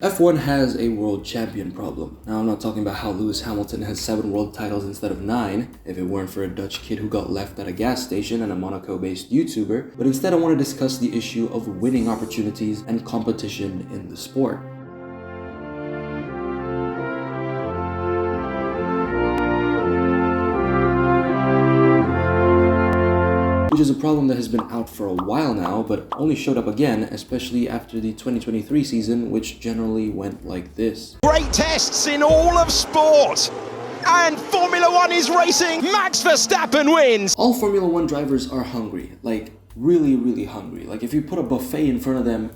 F1 has a world champion problem. Now, I'm not talking about how Lewis Hamilton has 7 world titles instead of 9, if it weren't for a Dutch kid who got left at a gas station and a Monaco-based YouTuber, but instead I want to discuss the issue of winning opportunities and competition in the sport. Which is a problem that has been out for a while now, but only showed up again, especially after the 2023 season, which generally went like this. Great tests in all of sport! And Formula One is racing! Max Verstappen wins! All Formula One drivers are hungry, like really hungry. Like if you put a buffet in front of them,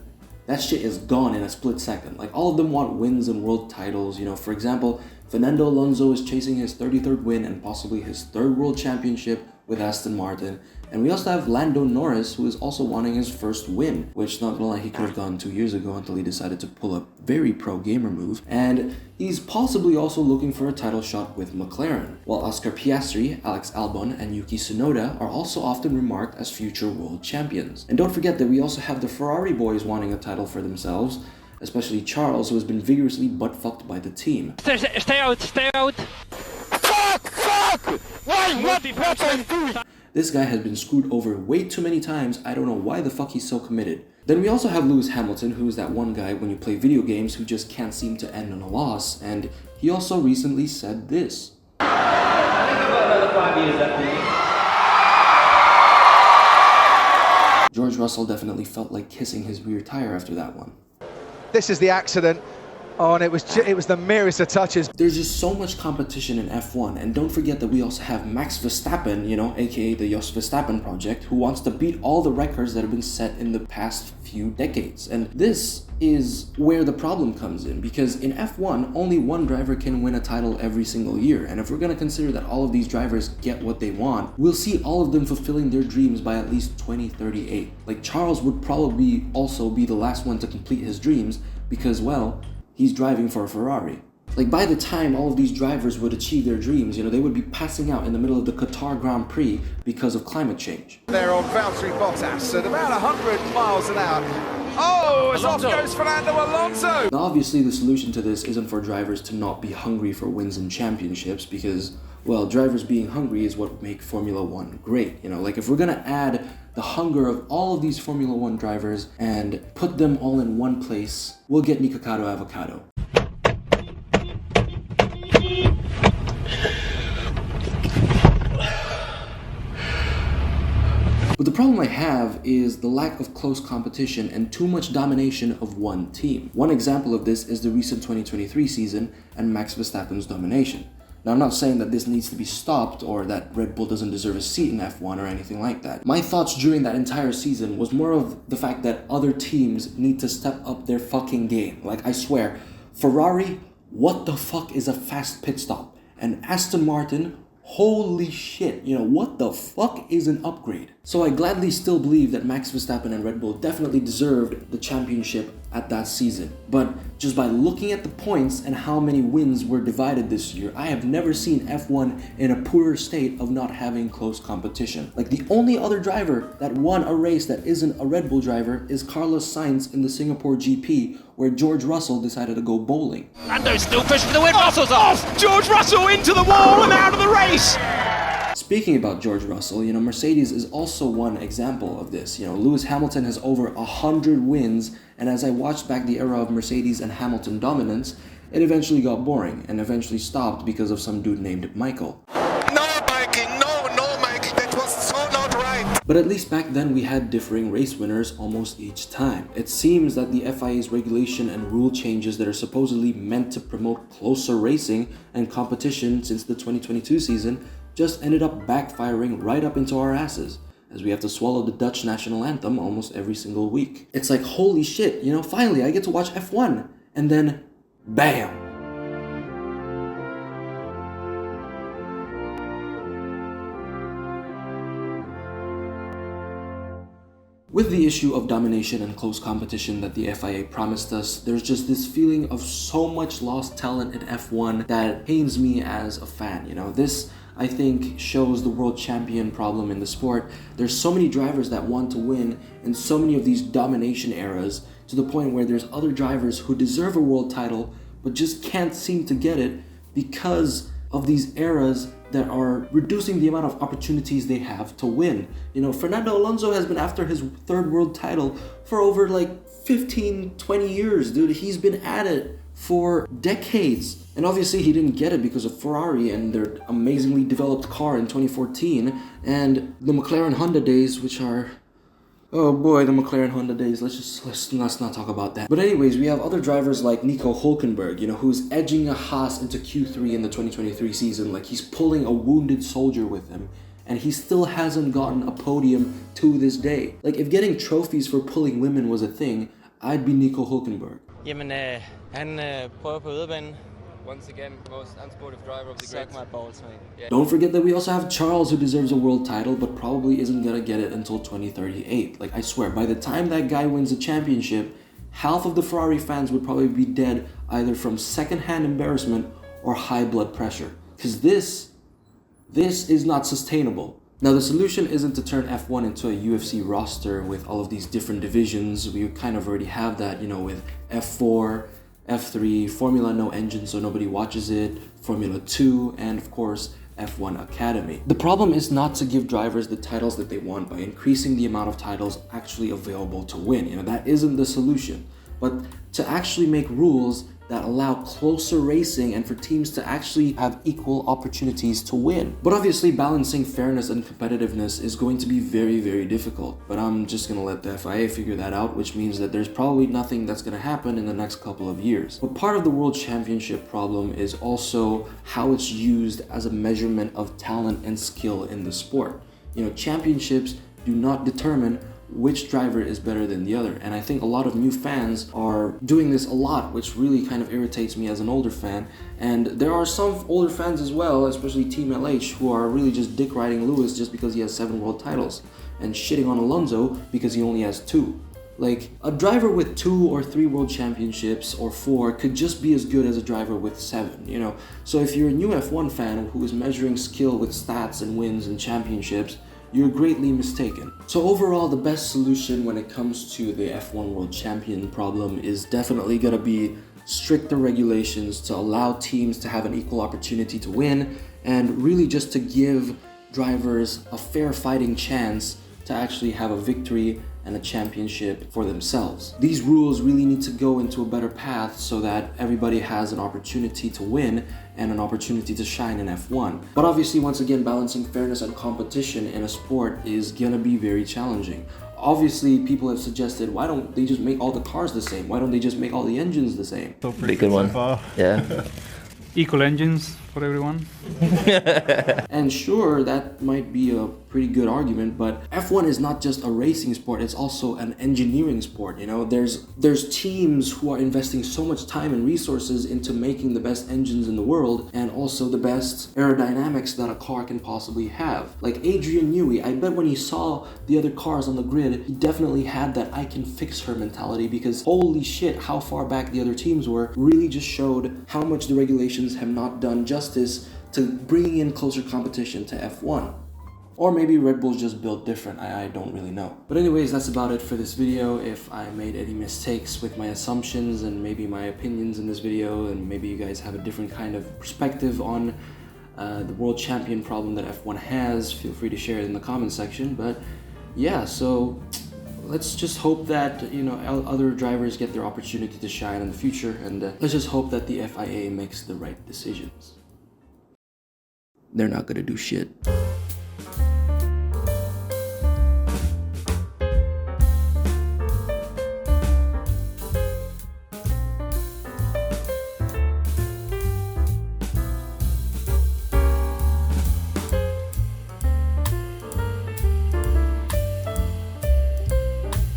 that shit is gone in a split second. Like all of them want wins and world titles. You know, for example, Fernando Alonso is chasing his 33rd win and possibly his 3rd world championship with Aston Martin. And we also have Lando Norris, who is also wanting his first win, which, not gonna lie, he could have done 2 years ago until he decided to pull a very pro-gamer move. And he's possibly also looking for a title shot with McLaren, while Oscar Piastri, Alex Albon, and Yuki Tsunoda are also often remarked as future world champions. And don't forget that we also have the Ferrari boys wanting a title for themselves, especially Charles, who has been vigorously butt-fucked by the team. Stay out! Fuck! Why? What are you doing? This guy has been screwed over way too many times. I don't know why the fuck he's so committed. Then we also have Lewis Hamilton, who is that one guy when you play video games who just can't seem to end on a loss, and he also recently said this. I think I've got another 5 years left. George Russell definitely felt like kissing his rear tire after that one. This is the accident. Oh, and it was the merest of touches. There's just so much competition in F1, and don't forget that we also have Max Verstappen, you know, aka the Jos Verstappen project, who wants to beat all the records that have been set in the past few decades. And this is where the problem comes in, because in F1, only one driver can win a title every single year, and if we're going to consider that all of these drivers get what they want, we'll see all of them fulfilling their dreams by at least 2038. Like, Charles would probably also be the last one to complete his dreams, because, well, he's driving for a Ferrari. Like, by the time all of these drivers would achieve their dreams, you know, they would be passing out in the middle of the Qatar Grand Prix because of climate change. They're on Valtteri Bottas at about 100 miles an hour. Oh, it's off goes Fernando Alonso! Now, obviously, the solution to this isn't for drivers to not be hungry for wins and championships because, well, drivers being hungry is what make Formula One great. You know, like if we're gonna add the hunger of all of these Formula One drivers and put them all in one place, we'll get Nikocado Avocado. But the problem I have is the lack of close competition and too much domination of one team. One example of this is the recent 2023 season and Max Verstappen's domination. Now, I'm not saying that this needs to be stopped or that Red Bull doesn't deserve a seat in F1 or anything like that. My thoughts during that entire season was more of the fact that other teams need to step up their fucking game. Like, I swear, Ferrari, what the fuck is a fast pit stop? And Aston Martin, holy shit, you know, what the fuck is an upgrade? So I gladly still believe that Max Verstappen and Red Bull definitely deserved the championship at that season. But just by looking at the points and how many wins were divided this year, I have never seen F1 in a poorer state of not having close competition. Like, the only other driver that won a race that isn't a Red Bull driver is Carlos Sainz in the Singapore GP, where George Russell decided to go bowling. Lando's still pushing the win. Russell's off! George Russell into the wall and out of the race! Speaking about George Russell, you know, Mercedes is also one example of this. You know, Lewis Hamilton has over 100 wins, and as I watched back the era of Mercedes and Hamilton dominance, it eventually got boring and eventually stopped because of some dude named Michael. No, Mikey, no, Mikey, that was so not right. But at least back then we had differing race winners almost each time. It seems that the FIA's regulation and rule changes that are supposedly meant to promote closer racing and competition since the 2022 season just ended up backfiring right up into our asses, as we have to swallow the Dutch national anthem almost every single week. It's like, holy shit, you know, finally I get to watch F1, and then, BAM! With the issue of domination and close competition that the FIA promised us, there's just this feeling of so much lost talent in F1 that pains me as a fan, you know. This, I think, shows the world champion problem in the sport. There's so many drivers that want to win in so many of these domination eras, to the point where there's other drivers who deserve a world title but just can't seem to get it because of these eras that are reducing the amount of opportunities they have to win. You know, Fernando Alonso has been after his third world title for over like 15, 20 years, dude. He's been at it for decades. And obviously he didn't get it because of Ferrari and their amazingly developed car in 2014 and the McLaren Honda days, which are, oh boy, the McLaren Honda days. Let's not talk about that. But anyways, we have other drivers like Nico Hülkenberg, you know, who's edging a Haas into Q3 in the 2023 season. Like, he's pulling a wounded soldier with him, and he still hasn't gotten a podium to this day. Like, if getting trophies for pulling women was a thing, I'd be Nico Hülkenberg. Jamen, han prøver på udebanen. Once again, most unsportive driver of the grid. Suck my balls, mate. Yeah. Don't forget that we also have Charles, who deserves a world title, but probably isn't gonna get it until 2038. Like, I swear, by the time that guy wins a championship, half of the Ferrari fans would probably be dead either from secondhand embarrassment or high blood pressure. Because this is not sustainable. Now, the solution isn't to turn F1 into a UFC roster with all of these different divisions. We kind of already have that, you know, with F4, F3, Formula no engine so nobody watches it, Formula 2, and of course F1 Academy. The problem is not to give drivers the titles that they want by increasing the amount of titles actually available to win. You know, that isn't the solution. But to actually make rules that allow closer racing and for teams to actually have equal opportunities to win. But obviously balancing fairness and competitiveness is going to be very, very difficult. But I'm just gonna let the FIA figure that out, which means that there's probably nothing that's gonna happen in the next couple of years. But part of the World Championship problem is also how it's used as a measurement of talent and skill in the sport. You know, championships do not determine which driver is better than the other. And I think a lot of new fans are doing this a lot, which really kind of irritates me as an older fan. And there are some older fans as well, especially Team LH, who are really just dick riding Lewis just because he has 7 world titles and shitting on Alonso because he only has 2. Like, a driver with 2 or 3 world championships or 4 could just be as good as a driver with 7, you know? So if you're a new F1 fan who is measuring skill with stats and wins and championships, you're greatly mistaken. So overall, the best solution when it comes to the F1 World Champion problem is definitely gonna be stricter regulations to allow teams to have an equal opportunity to win, and really just to give drivers a fair fighting chance to actually have a victory and a championship for themselves. These rules really need to go into a better path so that everybody has an opportunity to win and an opportunity to shine in F1. But obviously, once again, balancing fairness and competition in a sport is gonna be very challenging. Obviously, people have suggested, why don't they just make all the cars the same? Why don't they just make all the engines the same? Pretty good one. Yeah. Equal engines for everyone. And sure, that might be a pretty good argument, but F1 is not just a racing sport, it's also an engineering sport, you know? There's teams who are investing so much time and resources into making the best engines in the world and also the best aerodynamics that a car can possibly have. Like Adrian Newey, I bet when he saw the other cars on the grid, he definitely had that I can fix her mentality, because holy shit, how far back the other teams were really just showed how much the regulations have not done justice to bringing in closer competition to F1. Or maybe Red Bull's just built different, I don't really know. But anyways, that's about it for this video. If I made any mistakes with my assumptions and maybe my opinions in this video, and maybe you guys have a different kind of perspective on the world champion problem that F1 has, feel free to share it in the comment section. But yeah, so let's just hope that, you know, other drivers get their opportunity to shine in the future, and let's just hope that the FIA makes the right decisions. They're not gonna do shit.